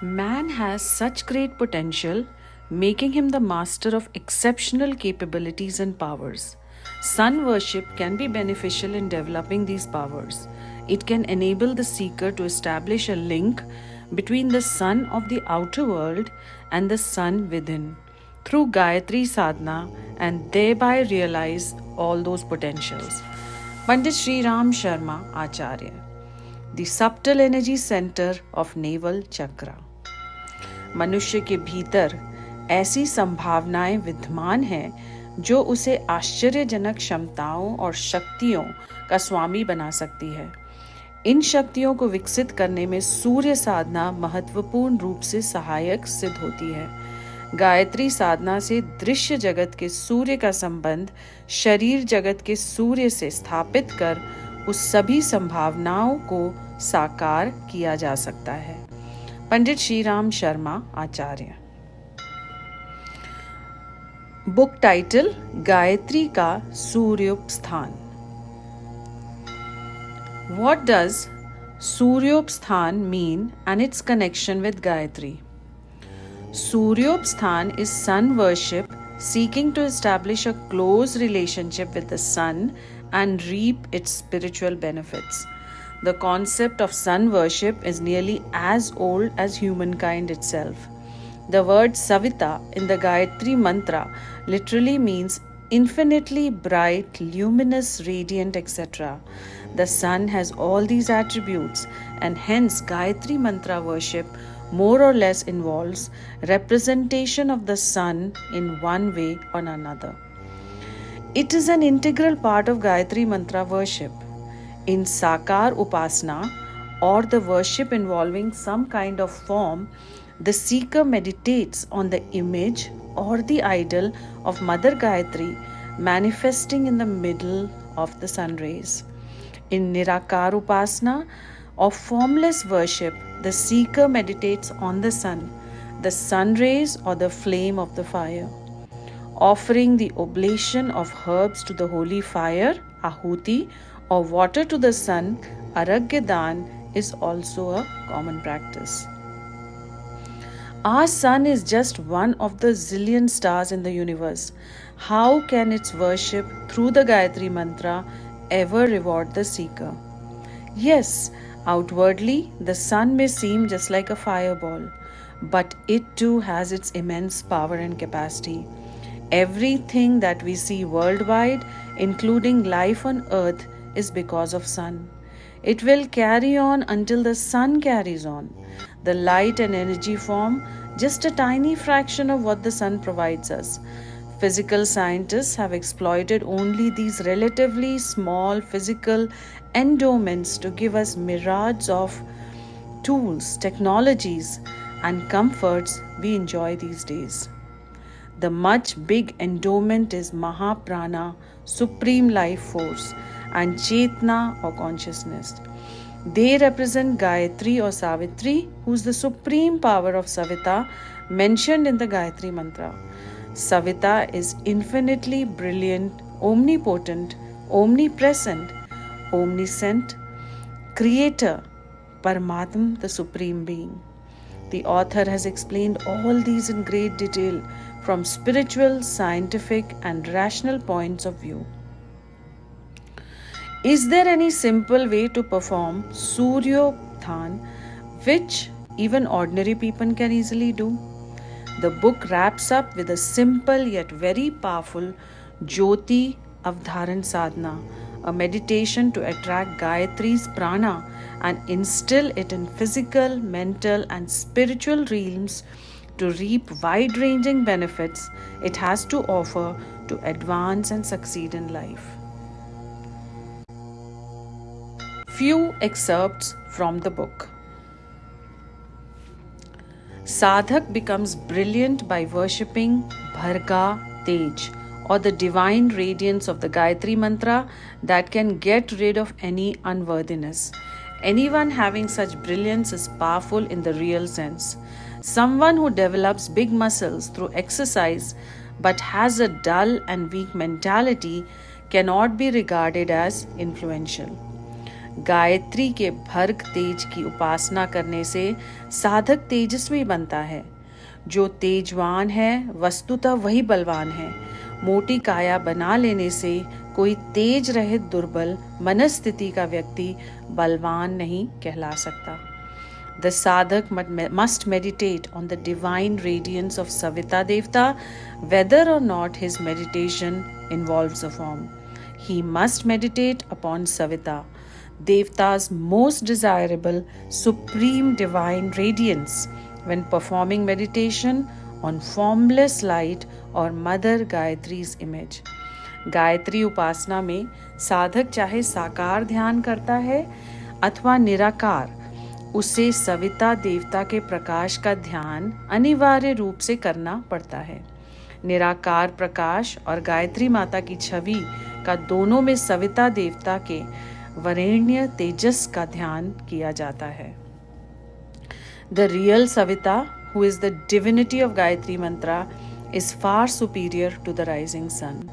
Man has such great potential, making him the master of exceptional capabilities and powers. Sun worship can be beneficial in developing these powers. It can enable the seeker to establish a link between the sun of the outer world and the sun within through Gayatri sadhana and thereby realize all those potentials. Pandit Sri Ram Sharma Acharya, the subtle energy center of navel chakra. मनुष्य के भीतर ऐसी संभावनाएं विद्यमान हैं जो उसे आश्चर्यजनक क्षमताओं और शक्तियों का स्वामी बना सकती है। इन शक्तियों को विकसित करने में सूर्य साधना महत्वपूर्ण रूप से सहायक सिद्ध होती है। गायत्री साधना से दृश्य जगत के सूर्य का संबंध शरीर जगत के सूर्य से स्थापित कर उस सभी संभावनाओं को साकार किया जा सकता है। पंडित श्री राम शर्मा आचार्य। बुक टाइटल गायत्री का सूर्योपस्थान। What does Suryopsthan mean and its connection with Gayatri? Suryopsthan is sun worship seeking to establish a close relationship with the sun and reap its spiritual benefits. The concept of sun worship is nearly as old as humankind itself. The word Savita in the Gayatri mantra literally means infinitely bright, luminous, radiant, etc. The sun has all these attributes, and hence Gayatri mantra worship more or less involves representation of the sun in one way or another. It is an integral part of Gayatri mantra worship. In Sakar Upasana, or the worship involving some kind of form, the seeker meditates on the image or the idol of Mother Gayatri manifesting in the middle of the sun rays. In Nirakar Upasana, or formless worship, the seeker meditates on the sun rays or the flame of the fire. Offering the oblation of herbs to the holy fire, Ahuti, or water to the sun, Aragya Dan, is also a common practice. Our sun is just one of the zillion stars in the universe. How can its worship through the Gayatri mantra ever reward the seeker? Yes, outwardly the sun may seem just like a fireball, but it too has its immense power and capacity. Everything that we see worldwide, including life on earth, is because of sun. It will carry on until the sun carries on. The light and energy form just a tiny fraction of what the sun provides us. Physical scientists have exploited only these relatively small physical endowments to give us myriads of tools, technologies, and comforts we enjoy these days. The much big endowment is Mahaprana, supreme life force, and Chetna or consciousness. They represent Gayatri or Savitri, who is the supreme power of Savita mentioned in the Gayatri mantra. Savita is infinitely brilliant, omnipotent, omnipresent, omniscient, creator, Paramatma, the supreme being. The author has explained all these in great detail from spiritual, scientific, and rational points of view. Is there any simple way to perform Suryopasthan which even ordinary people can easily do? The book wraps up with a simple yet very powerful Jyoti Avdharan Sadhana, a meditation to attract Gayatri's prana and instill it in physical, mental, and spiritual realms to reap wide-ranging benefits it has to offer to advance and succeed in life. Few excerpts from the book. Sadhak becomes brilliant by worshipping Bharga Tej, or the divine radiance of the Gayatri mantra that can get rid of any unworthiness. Anyone having such brilliance is powerful in the real sense. Someone who develops big muscles through exercise but has a dull and weak mentality cannot be regarded as influential. Gayatri के भर्ग तेज की उपासना करने से साधक तेजस्वी बनता है। जो तेजवान है वस्तुतः वही बलवान है। मोटी काया बना लेने से कोई तेज रहित दुर्बल मनस्थिति का व्यक्ति बलवान नहीं कहला सकता। The sadhak must meditate on the divine radiance of Savita Devta, whether or not his meditation involves a form. He must meditate upon Savita, Devta's most desirable, supreme divine radiance, when performing meditation on formless light or Mother Gayatri's image. Gayatri उपासना में साधक चाहे साकार ध्यान करता है अथवा निराकार, उसे सविता देवता के प्रकाश का ध्यान अनिवार्य रूप से करना पड़ता है। निराकार प्रकाश और गायत्री माता की छवि का दोनों में सविता देवता के वरेण्य तेजस का ध्यान किया जाता है। The real Savita, who is the divinity of Gayatri Mantra, is far superior to the rising sun.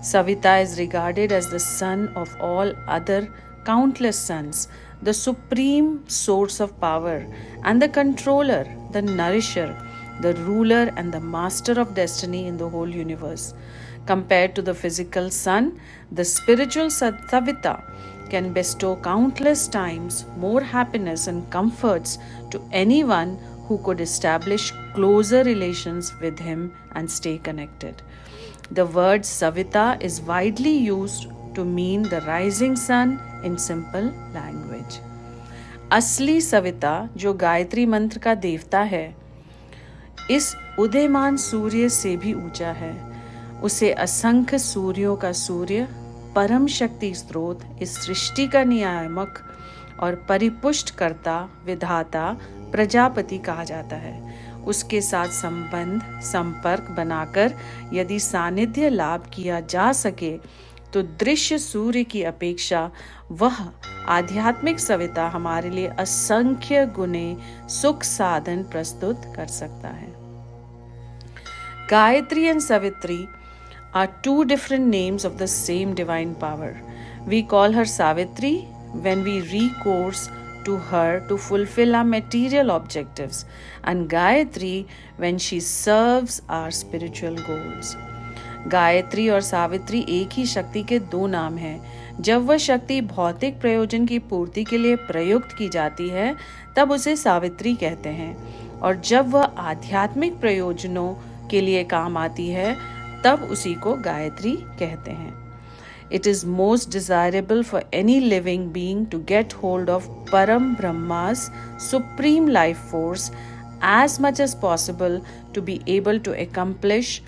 Savita is regarded as the sun of all other countless suns, the supreme source of power and the controller, the nourisher, the ruler and the master of destiny in the whole universe. Compared to the physical sun, the spiritual Savita can bestow countless times more happiness and comforts to anyone who could establish closer relations with him and stay connected. The word Savita is widely used to mean the rising sun in simple language. असली सविता जो गायत्री मंत्र का देवता है, इस उदयमान सूर्य से भी ऊंचा है। उसे असंख्य सूर्यों का सूर्य, परम शक्ति स्रोत, इस सृष्टि का नियामक और परिपुष्ट करता, विधाता, प्रजापति कहा जाता है। उसके साथ संपर्क बनाकर यदि सानिध्य लाभ किया जा सके तो दृश्य सूर्य की अपेक्षा वह आध्यात्मिक सविता हमारे लिए असंख्य गुने सुख साधन प्रस्तुत कर सकता है। Gayatri and Savitri are two different names of the same divine power. We call her Savitri when we recourse to her to fulfill our material objectives, and Gayatri when she serves our spiritual goals. Gayatri और सावित्री एक ही शक्ति के दो नाम हैं। जब वह शक्ति भौतिक प्रयोजन की पूर्ति के लिए प्रयुक्त की जाती है तब उसे सावित्री कहते हैं, और जब वह आध्यात्मिक प्रयोजनों के लिए काम आती है तब उसी को गायत्री कहते हैं। It is most desirable for any living being to get hold of Param Brahma's supreme life force as much as possible to be able to accomplish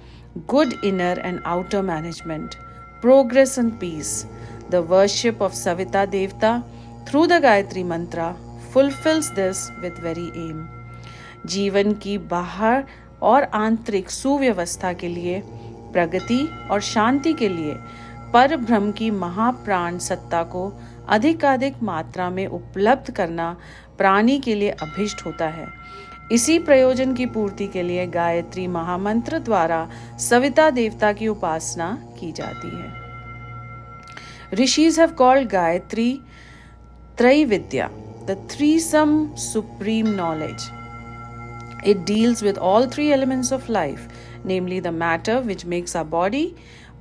good inner and outer management, progress and peace. The worship of Savita Devta through the Gayatri Mantra fulfills this with very aim. जीवन की बाहर और आंतरिक सुव्यवस्था के लिए, प्रगति और शांति के लिए पर ब्रह्म की महाप्राण सत्ता को अधिकाधिक मात्रा में उपलब्ध करना प्राणी के लिए अभिष्ट होता है। इसी प्रयोजन की पूर्ति के लिए गायत्री महामंत्र द्वारा सविता देवता की उपासना की जाती है। Rishis have called Gayatri Traividya, the threesome supreme knowledge. It deals with all three elements of life, namely the matter which makes our body,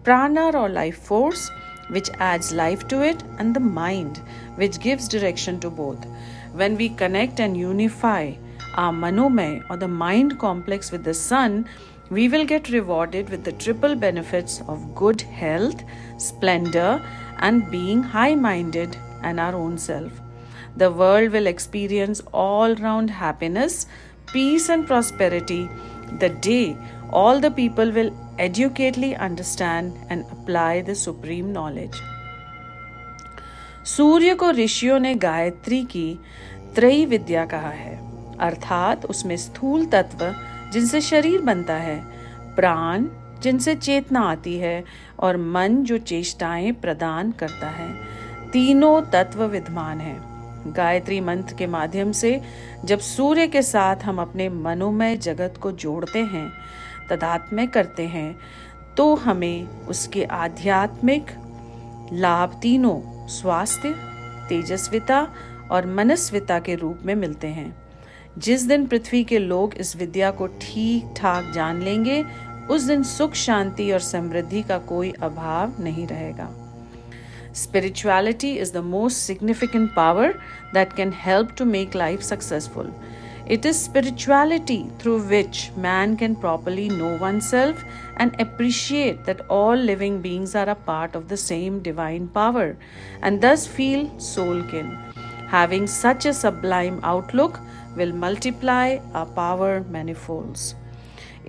prana or life force which adds life to it, and the mind which gives direction to both. When we connect and unify our manomay or the mind complex with the sun, we will get rewarded with the triple benefits of good health, splendor, and being high-minded and our own self. The world will experience all-round happiness, peace and prosperity the day all the people will educately understand and apply the supreme knowledge. सूर्य को ऋषियों ने गायत्री की त्रयी विद्या कहा है, अर्थात उसमें स्थूल तत्व जिनसे शरीर बनता है, प्राण जिनसे चेतना आती है, और मन जो चेष्टाएं प्रदान करता है। तीनों तत्व विद्यमान हैं। गायत्री मंत्र के माध्यम से जब सूर्य के साथ हम अपने मनोमय जगत को जोड़ते हैं, तदात्म्य करते हैं, तो हमें उसके आध्यात्मिक लाभ तीनों स्वास्थ्य, तेजस्विता और मनस्विता के रूप में मिलते हैं। जिस दिन पृथ्वी के लोग इस विद्या को ठीक ठाक जान लेंगे, उस दिन सुख, शांति और समृद्धि का कोई अभाव नहीं रहेगा। Spirituality is the most significant power that can help to make life successful. It is spirituality through which man can properly know oneself and appreciate that all living beings are a part of the same divine power and thus feel soul kin. Having such a sublime outlook will multiply our power manifolds.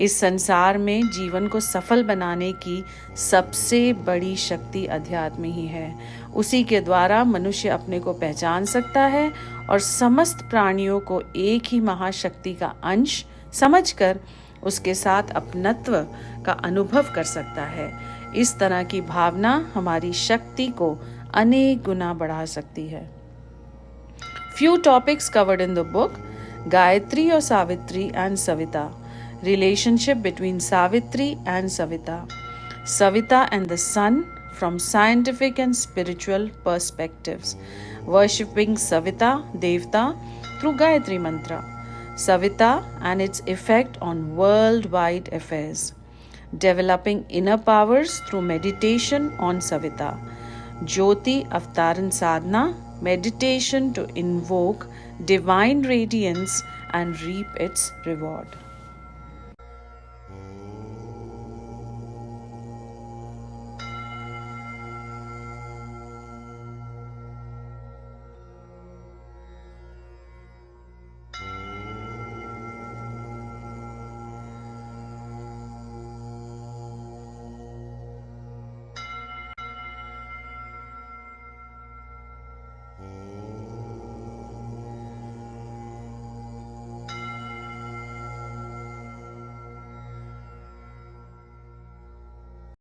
इस संसार में जीवन को सफल बनाने की सबसे बड़ी शक्ति अध्यात्म ही है। उसी के द्वारा मनुष्य अपने को पहचान सकता है और समस्त प्राणियों को एक ही महाशक्ति का अंश समझकर उसके साथ अपनत्व का अनुभव कर सकता है। इस तरह की भावना हमारी शक्ति को अनेक गुना बढ़ा सकती है। Few topics covered in the book: Gayatri or Savitri and Savita. Relationship between Savitri and Savita. Savita and the sun from scientific and spiritual perspectives. Worshipping Savita Devta through Gayatri Mantra. Savita and its effect on worldwide affairs. Developing inner powers through meditation on Savita. Jyoti Avtaran Sadhana, meditation to invoke divine radiance and reap its reward.